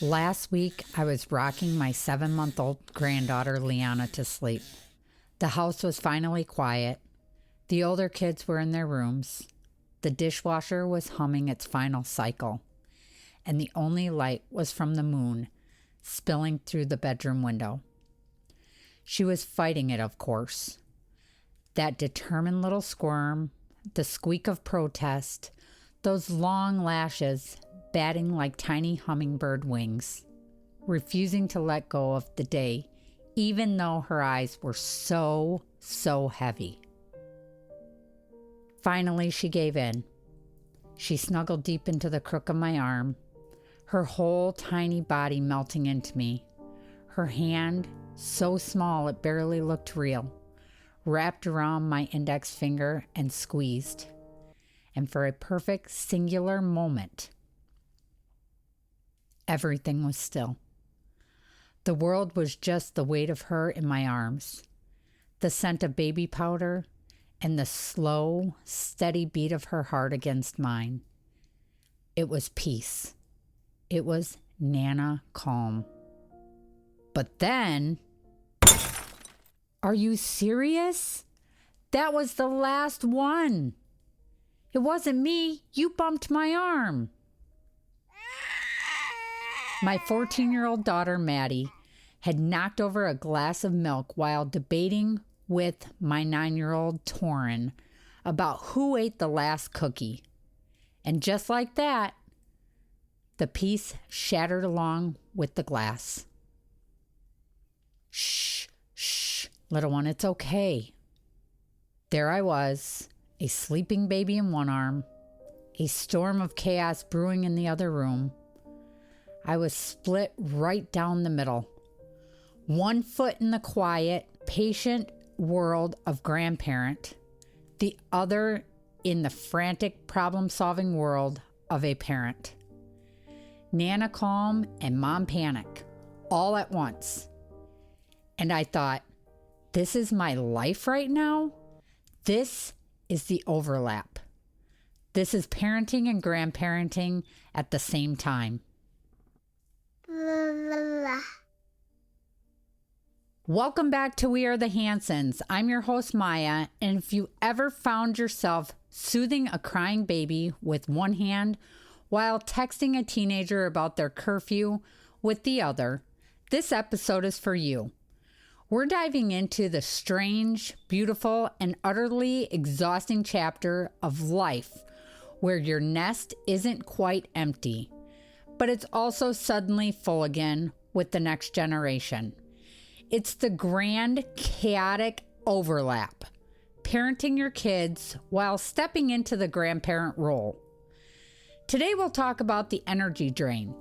Last week, I was rocking my 7-month-old granddaughter, Liana, to sleep. The house was finally quiet. The older kids were in their rooms. The dishwasher was humming its final cycle. And the only light was from the moon, spilling through the bedroom window. She was fighting it, of course. That determined little squirm, the squeak of protest, those long lashes batting like tiny hummingbird wings, refusing to let go of the day, even though her eyes were so heavy. Finally, she gave in. She snuggled deep into the crook of my arm, her whole tiny body melting into me, her hand, so small it barely looked real, wrapped around my index finger and squeezed. And for a perfect singular moment, everything was still. The world was just the weight of her in my arms, the scent of baby powder, and the slow, steady beat of her heart against mine. It was peace. It was Nana calm. But then, are you serious? That was the last one. It wasn't me. You bumped my arm. My 14-year-old daughter, Maddie, had knocked over a glass of milk while debating with my 9-year-old Torin about who ate the last cookie. And just like that, the piece shattered along with the glass. Shh, little one, it's okay. There I was, a sleeping baby in one arm, a storm of chaos brewing in the other room. I was split right down the middle. One foot in the quiet, patient world of grandparent, the other in the frantic problem-solving world of a parent. Nana calm and mom panic, all at once. And I thought, this is my life right now? This is the overlap. This is parenting and grandparenting at the same time. Welcome back to We Are the Hansons. I'm your host, Maya, and if you ever found yourself soothing a crying baby with one hand while texting a teenager about their curfew with the other, this episode is for you. We're diving into the strange, beautiful, and utterly exhausting chapter of life where your nest isn't quite empty, but it's also suddenly full again with the next generation. It's the grand, chaotic overlap, parenting your kids while stepping into the grandparent role. Today we'll talk about the energy drain,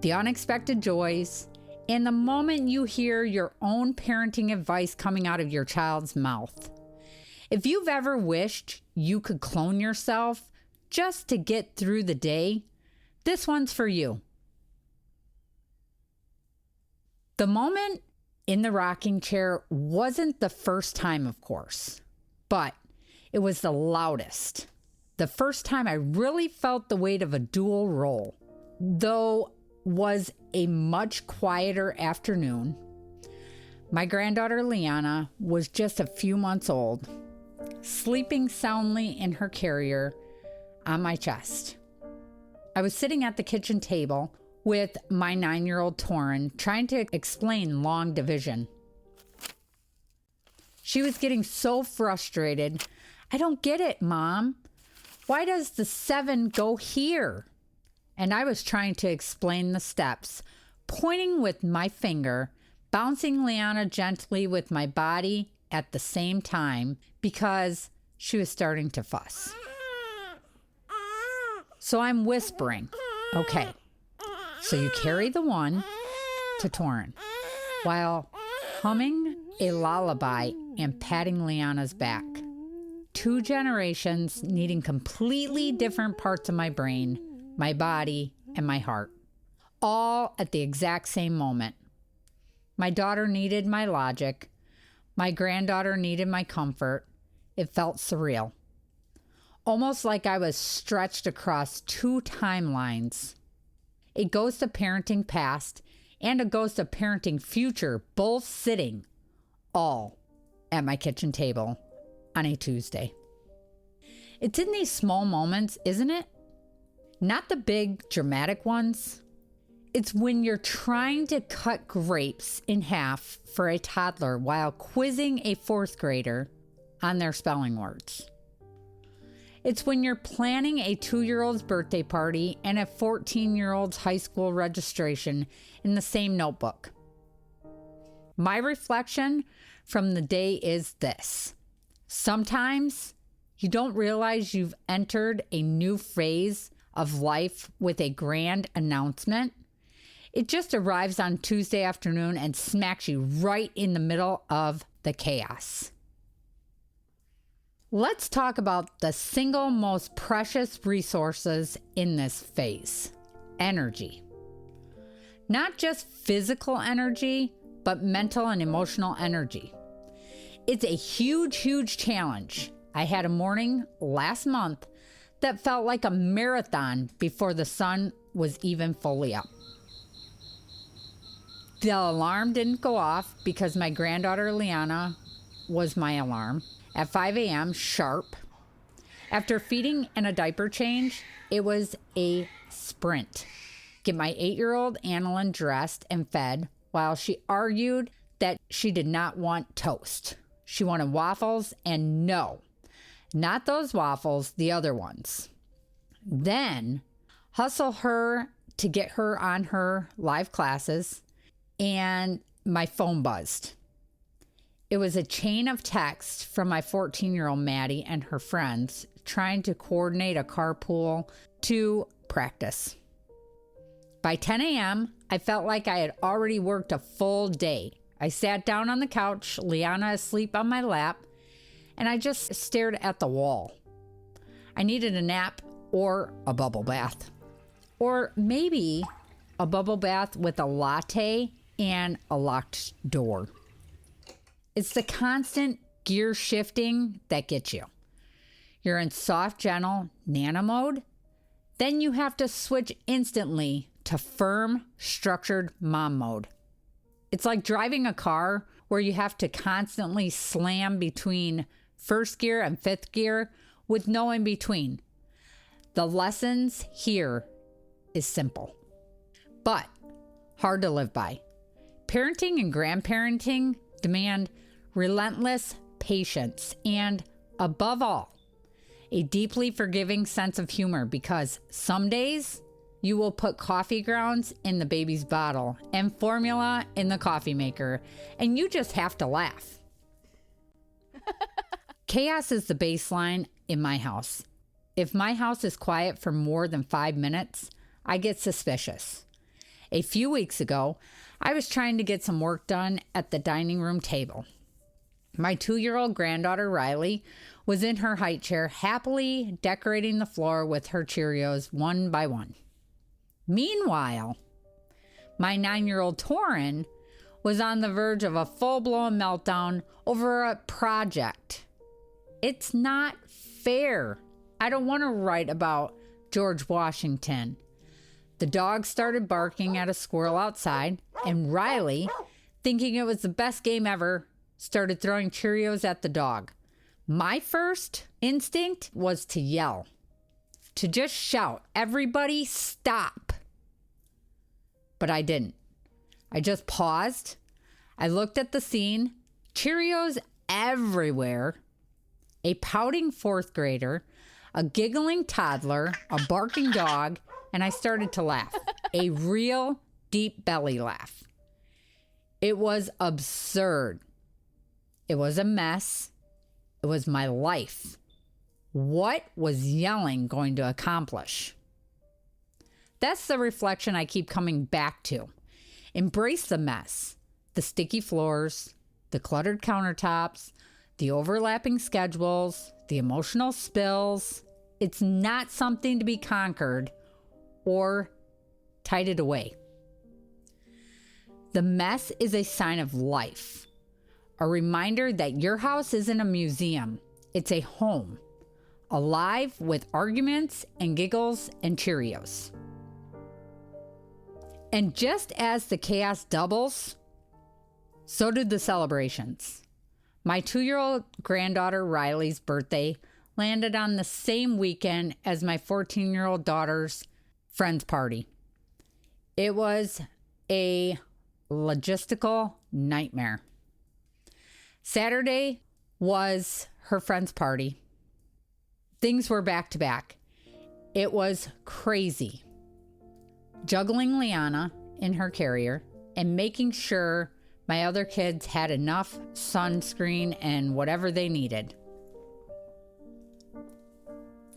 the unexpected joys, and the moment you hear your own parenting advice coming out of your child's mouth. If you've ever wished you could clone yourself just to get through the day, this one's for you. The moment in the rocking chair wasn't the first time, of course, but it was the loudest. The first time I really felt the weight of a dual role, though was a much quieter afternoon. My granddaughter Liana was just a few months old, sleeping soundly in her carrier on my chest. I was sitting at the kitchen table with my 9-year-old Torin trying to explain long division. She was getting so frustrated. I don't get it, Mom. Why does the 7 go here? And I was trying to explain the steps, pointing with my finger, bouncing Liana gently with my body at the same time because she was starting to fuss. So I'm whispering, okay, so you carry the 1 to Torin while humming a lullaby and patting Liana's back. 2 generations needing completely different parts of my brain, my body, and my heart, all at the exact same moment. My daughter needed my logic. My granddaughter needed my comfort. It felt surreal. Almost like I was stretched across 2 timelines. a ghost of parenting past, and a ghost of parenting future, both sitting all at my kitchen table on a Tuesday. It's in these small moments, isn't it? Not the big dramatic ones. It's when you're trying to cut grapes in half for a toddler while quizzing a fourth grader on their spelling words. It's when you're planning a 2-year-old's birthday party and a 14-year-old's high school registration in the same notebook. My reflection from the day is this: sometimes you don't realize you've entered a new phase of life with a grand announcement. It just arrives on Tuesday afternoon and smacks you right in the middle of the chaos. Let's talk about the single most precious resources in this phase: energy. Not just physical energy, but mental and emotional energy. It's a huge, huge challenge. I had a morning last month that felt like a marathon before the sun was even fully up. The alarm didn't go off because my granddaughter Liana was my alarm at 5 a.m. sharp. After feeding and a diaper change, it was a sprint. Get my 8-year-old Annalyn dressed and fed while she argued that she did not want toast. She wanted waffles, and no, not those waffles, the other ones. Then hustle her to get her on her live classes, and my phone buzzed. It was a chain of texts from my 14-year-old Maddie and her friends trying to coordinate a carpool to practice. By 10 a.m., I felt like I had already worked a full day. I sat down on the couch, Liana asleep on my lap, and I just stared at the wall. I needed a nap or a bubble bath. Or maybe a bubble bath with a latte and a locked door. It's the constant gear shifting that gets you. You're in soft, gentle Nana mode. Then you have to switch instantly to firm, structured mom mode. It's like driving a car where you have to constantly slam between first gear and fifth gear with no in between. The lessons here is simple, but hard to live by. Parenting and grandparenting demand relentless patience and, above all, a deeply forgiving sense of humor, because some days you will put coffee grounds in the baby's bottle and formula in the coffee maker, and you just have to laugh. Chaos is the baseline in my house. If my house is quiet for more than 5 minutes, I get suspicious. A few weeks ago, I was trying to get some work done at the dining room table. My 2-year-old granddaughter Riley was in her high chair, happily decorating the floor with her Cheerios one by one. Meanwhile, my 9-year-old Torin was on the verge of a full-blown meltdown over a project. It's not fair. I don't want to write about George Washington. The dog started barking at a squirrel outside, and Riley, thinking it was the best game ever, started throwing Cheerios at the dog. My first instinct was to yell, to just shout, "Everybody stop!" But I didn't. I just paused. I looked at the scene, Cheerios everywhere, a pouting fourth grader, a giggling toddler, a barking dog, and I started to laugh. A real deep belly laugh. It was absurd. It was a mess. It was my life. What was yelling going to accomplish? That's the reflection I keep coming back to. Embrace the mess, the sticky floors, the cluttered countertops, the overlapping schedules, the emotional spills. It's not something to be conquered or tidied away. The mess is a sign of life, a reminder that your house isn't a museum. It's a home, alive with arguments and giggles and Cheerios. And just as the chaos doubles, so did the celebrations. My 2-year-old granddaughter Riley's birthday landed on the same weekend as my 14-year-old daughter's friend's party. It was a logistical nightmare. Saturday was her friend's party. Things were back to back. It was crazy. Juggling Liana in her carrier and making sure my other kids had enough sunscreen and whatever they needed.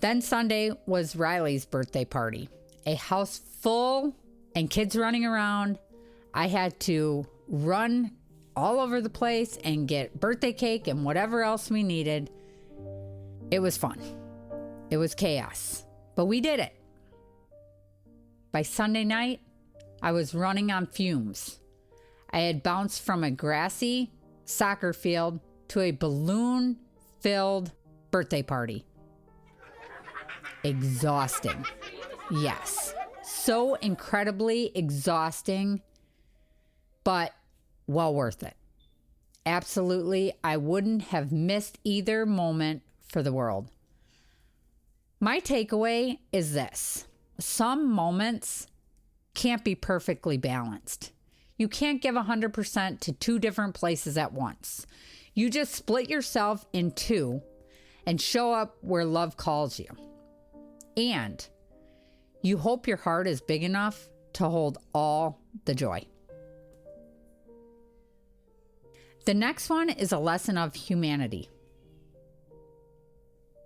Then Sunday was Riley's birthday party. A house full and kids running around. I had to run all over the place and get birthday cake and whatever else we needed. It was fun. It was chaos, but we did it. By Sunday night, I was running on fumes. I had bounced from a grassy soccer field to a balloon-filled birthday party. Exhausting. Yes. So incredibly exhausting, but well worth it. Absolutely, I wouldn't have missed either moment for the world. My takeaway is this. Some moments can't be perfectly balanced. You can't give 100% to two different places at once. You just split yourself in two and show up where love calls you. And you hope your heart is big enough to hold all the joy. The next one is a lesson of humanity.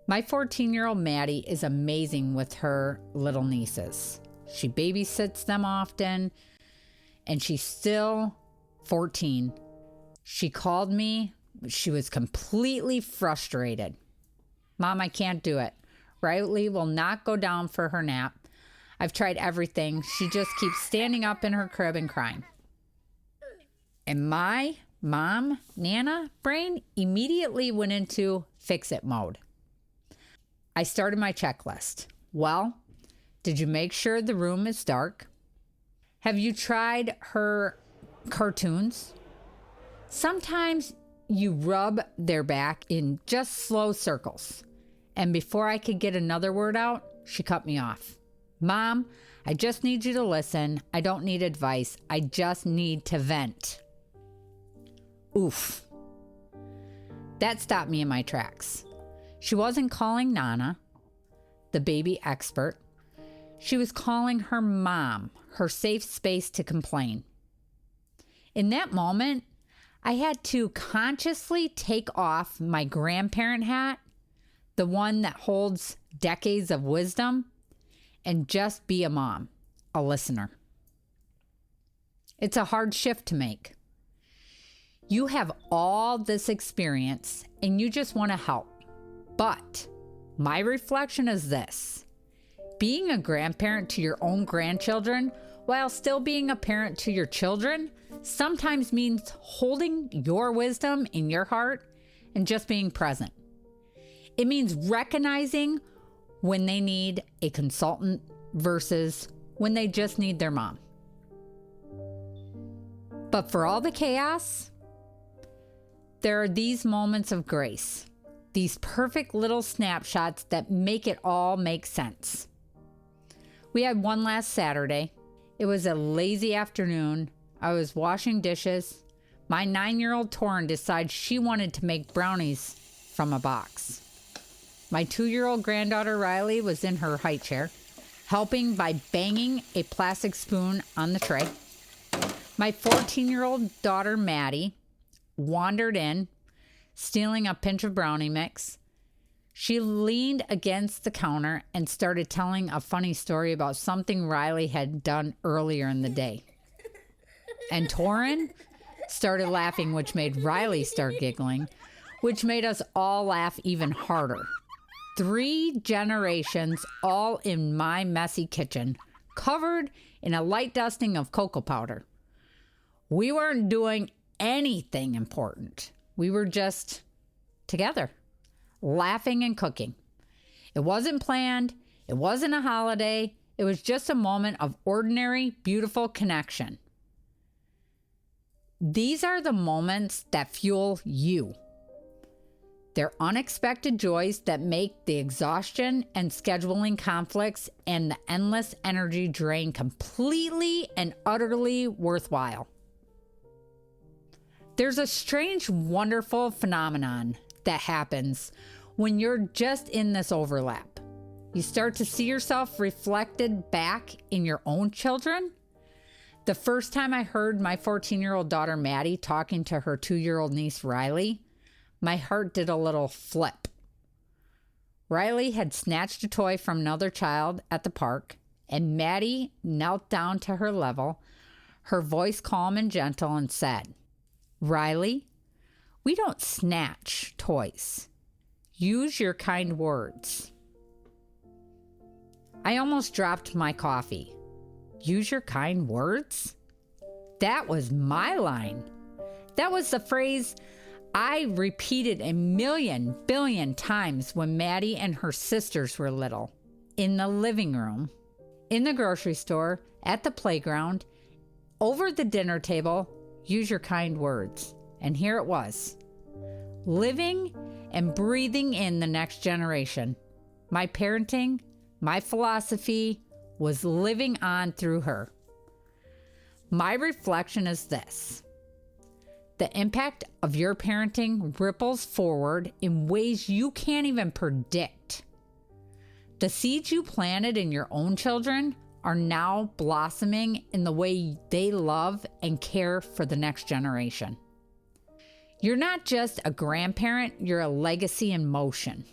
My 14-year-old Maddie is amazing with her little nieces. She babysits them often, and she's still 14. She called me. She was completely frustrated. Mom, I can't do it. Riley will not go down for her nap. I've tried everything. She just keeps standing up in her crib and crying. And my mom, Nana brain immediately went into fix-it mode. I started my checklist. Well, did you make sure the room is dark? Have you tried her cartoons? Sometimes you rub their back in just slow circles. And before I could get another word out, she cut me off. Mom, I just need you to listen. I don't need advice. I just need to vent. Oof. That stopped me in my tracks. She wasn't calling Nana, the baby expert. She was calling her mom, her safe space to complain. In that moment, I had to consciously take off my grandparent hat, the one that holds decades of wisdom, and just be a mom, a listener. It's a hard shift to make. You have all this experience and you just want to help. But my reflection is this. Being a grandparent to your own grandchildren while still being a parent to your children sometimes means holding your wisdom in your heart and just being present. It means recognizing when they need a consultant versus when they just need their mom. But for all the chaos, there are these moments of grace. These perfect little snapshots that make it all make sense. We had one last Saturday. It was a lazy afternoon. I was washing dishes. My 9-year-old Torrin decided she wanted to make brownies from a box. My 2-year-old granddaughter Riley was in her high chair, helping by banging a plastic spoon on the tray. My 14-year-old daughter Maddie wandered in, stealing a pinch of brownie mix. She leaned against the counter and started telling a funny story about something Riley had done earlier in the day. And Torrin started laughing, which made Riley start giggling, which made us all laugh even harder. 3 generations all in my messy kitchen, covered in a light dusting of cocoa powder. We weren't doing anything important. We were just together, laughing and cooking. It wasn't planned. It wasn't a holiday. It was just a moment of ordinary, beautiful connection. These are the moments that fuel you. They're unexpected joys that make the exhaustion and scheduling conflicts and the endless energy drain completely and utterly worthwhile. There's a strange, wonderful phenomenon that happens when you're just in this overlap. You start to see yourself reflected back in your own children. The first time I heard my 14-year-old daughter Maddie talking to her 2-year-old niece Riley, my heart did a little flip. Riley had snatched a toy from another child at the park, and Maddie knelt down to her level, her voice calm and gentle, and said, "Riley, we don't snatch toys. Use your kind words." I almost dropped my coffee. Use your kind words? That was my line. That was the phrase I repeated a million billion times when Maddie and her sisters were little. In the living room, in the grocery store, at the playground, over the dinner table. Use your kind words. And here it was. Living and breathing in the next generation. My parenting, my philosophy was living on through her. My reflection is this. The impact of your parenting ripples forward in ways you can't even predict. The seeds you planted in your own children are now blossoming in the way they love and care for the next generation. You're not just a grandparent, you're a legacy in motion.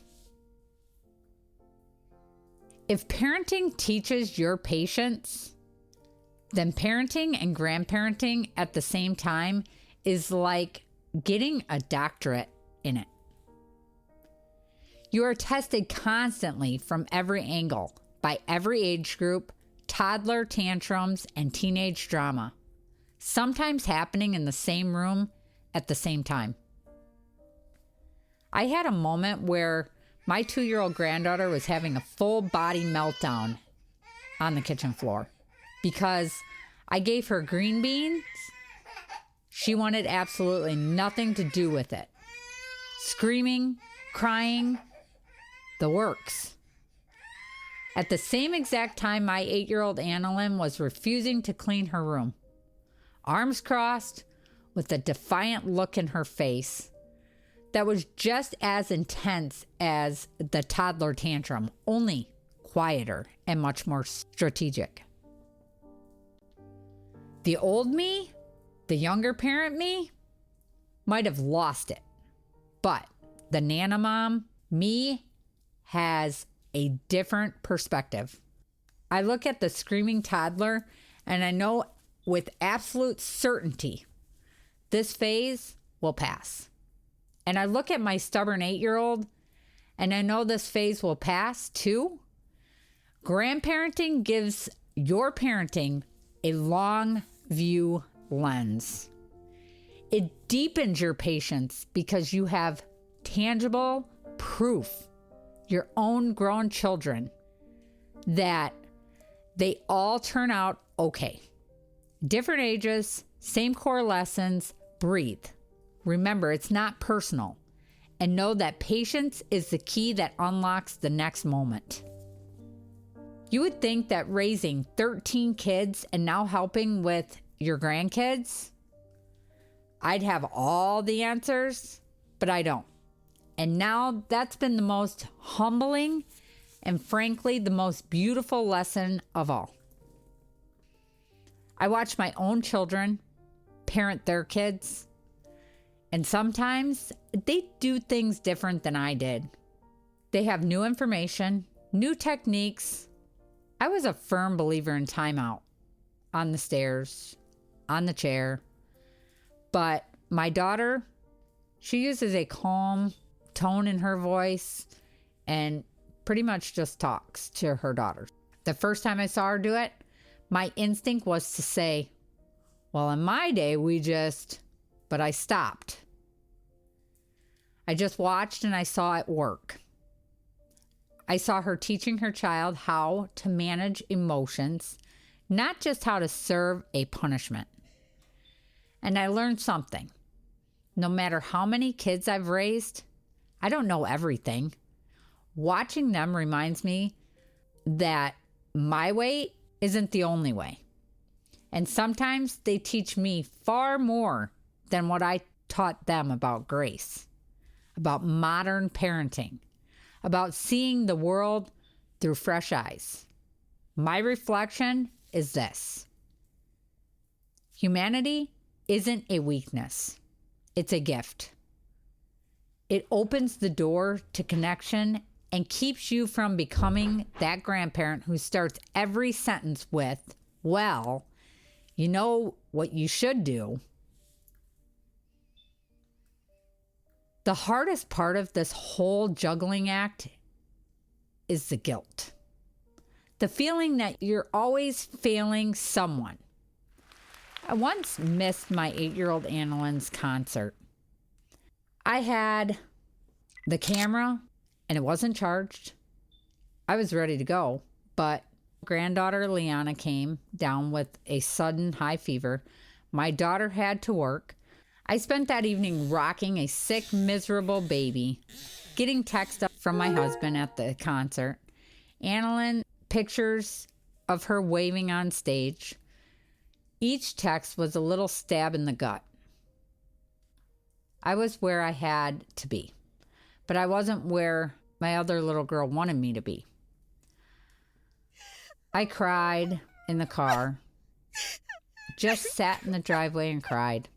If parenting teaches your patience, then parenting and grandparenting at the same time is like getting a doctorate in it. You are tested constantly from every angle by every age group, toddler tantrums, and teenage drama, sometimes happening in the same room at the same time. I had a moment where my 2-year-old granddaughter was having a full body meltdown on the kitchen floor because I gave her green beans. She wanted absolutely nothing to do with it. Screaming, crying, the works. At the same exact time, my 8-year-old Annalyn was refusing to clean her room. Arms crossed, with a defiant look in her face that was just as intense as the toddler tantrum, only quieter and much more strategic. The old me, the younger parent me, might have lost it. But the Nana mom, me, has a different perspective. I look at the screaming toddler and I know with absolute certainty this phase will pass. And I look at my stubborn 8-year-old and I know this phase will pass too. Grandparenting gives your parenting a long view lens. It deepens your patience because you have tangible proof, your own grown children, that they all turn out okay. Different ages, same core lessons, breathe. Remember, it's not personal. And know that patience is the key that unlocks the next moment. You would think that raising 13 kids and now helping with your grandkids, I'd have all the answers, but I don't. And now that's been the most humbling and frankly the most beautiful lesson of all. I watch my own children parent their kids, and sometimes they do things different than I did. They have new information, new techniques. I was a firm believer in timeout, on the stairs, on the chair. But my daughter, she uses a calm tone in her voice and pretty much just talks to her daughter. The first time I saw her do it, my instinct was to say, well, in my day, but I stopped. I just watched and I saw it work. I saw her teaching her child how to manage emotions, not just how to serve a punishment. And I learned something. No matter how many kids I've raised, I don't know everything. Watching them reminds me that my way isn't the only way. And sometimes they teach me far more than what I taught them about grace, about modern parenting, about seeing the world through fresh eyes. My reflection is this: humanity isn't a weakness, it's a gift. It opens the door to connection and keeps you from becoming that grandparent who starts every sentence with, well, you know what you should do. The hardest part of this whole juggling act is the guilt. The feeling that you're always failing someone. I once missed my 8-year-old Annalyn's concert. I had the camera and it wasn't charged. I was ready to go, but granddaughter Liana came down with a sudden high fever. My daughter had to work. I spent that evening rocking a sick, miserable baby, getting text from my husband at the concert, Annalyn pictures of her waving on stage. Each text was a little stab in the gut. I was where I had to be, but I wasn't where my other little girl wanted me to be. I cried in the car, just sat in the driveway and cried.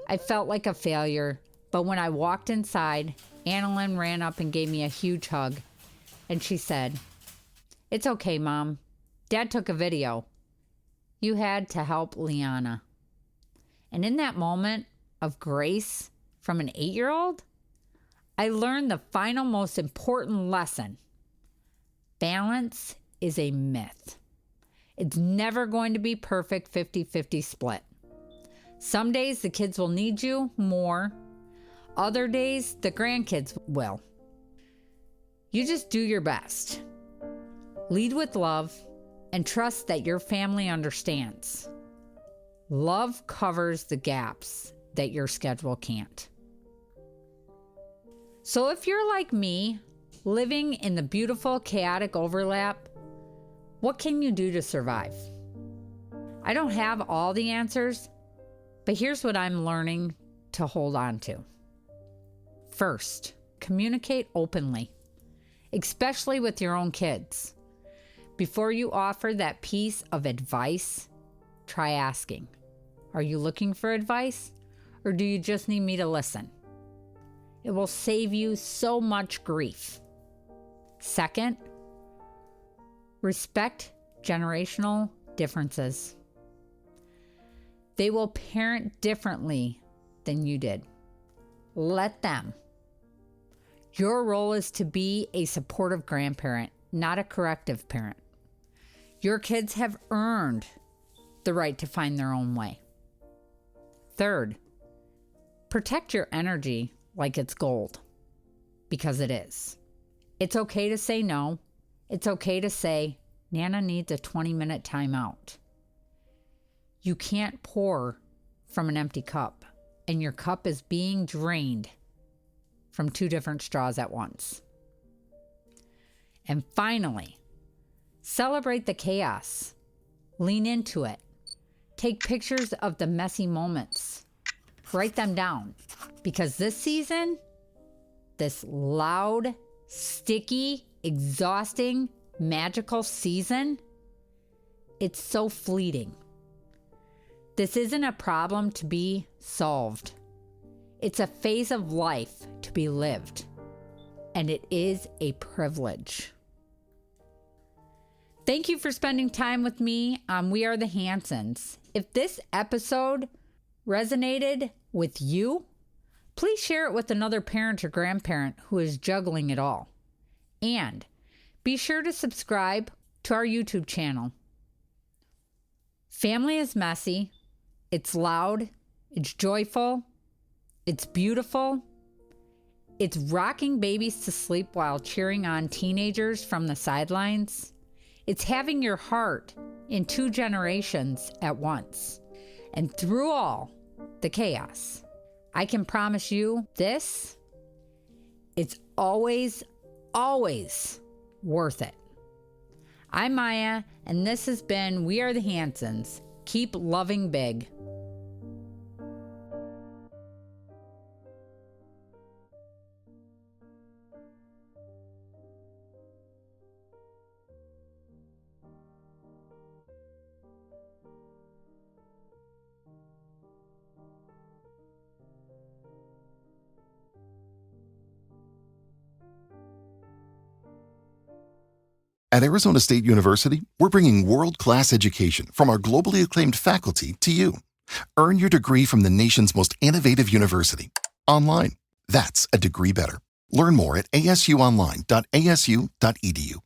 I felt like a failure, but when I walked inside, Annalyn ran up and gave me a huge hug, and she said, "It's okay, Mom. Dad took a video. You had to help Liana." And in that moment of grace from an 8-year-old, I learned the final most important lesson. Balance is a myth. It's never going to be perfect 50-50 split. Some days the kids will need you more. Other days the grandkids will. You just do your best. Lead with love and trust that your family understands. Love covers the gaps that your schedule can't. So if you're like me, living in the beautiful, chaotic overlap, what can you do to survive? I don't have all the answers, but here's what I'm learning to hold on to. First, communicate openly, especially with your own kids. Before you offer that piece of advice, try asking, are you looking for advice, or do you just need me to listen? It will save you so much grief. Second, respect generational differences. They will parent differently than you did. Let them. Your role is to be a supportive grandparent, not a corrective parent. Your kids have earned the right to find their own way. Third, protect your energy like it's gold, because it is. It's okay to say no. It's okay to say, Nana needs a 20-minute timeout. You can't pour from an empty cup, and your cup is being drained from 2 different straws at once. And finally, celebrate the chaos. Lean into it. Take pictures of the messy moments. Write them down, because this season, this loud, sticky, exhausting, magical season, it's so fleeting. This isn't a problem to be solved. It's a phase of life to be lived, and it is a privilege. Thank you for spending time with me on We Are the Hansons. If this episode resonated with you, please share it with another parent or grandparent who is juggling it all. And be sure to subscribe to our YouTube channel. Family is messy. It's loud. It's joyful. It's beautiful. It's rocking babies to sleep while cheering on teenagers from the sidelines. It's having your heart in 2 generations at once. And through all the chaos, I can promise you this, it's always, always worth it. I'm Maya, and this has been We Are the Hansons. Keep loving big. At Arizona State University, we're bringing world-class education from our globally acclaimed faculty to you. Earn your degree from the nation's most innovative university. Online. That's a degree better. Learn more at asuonline.asu.edu.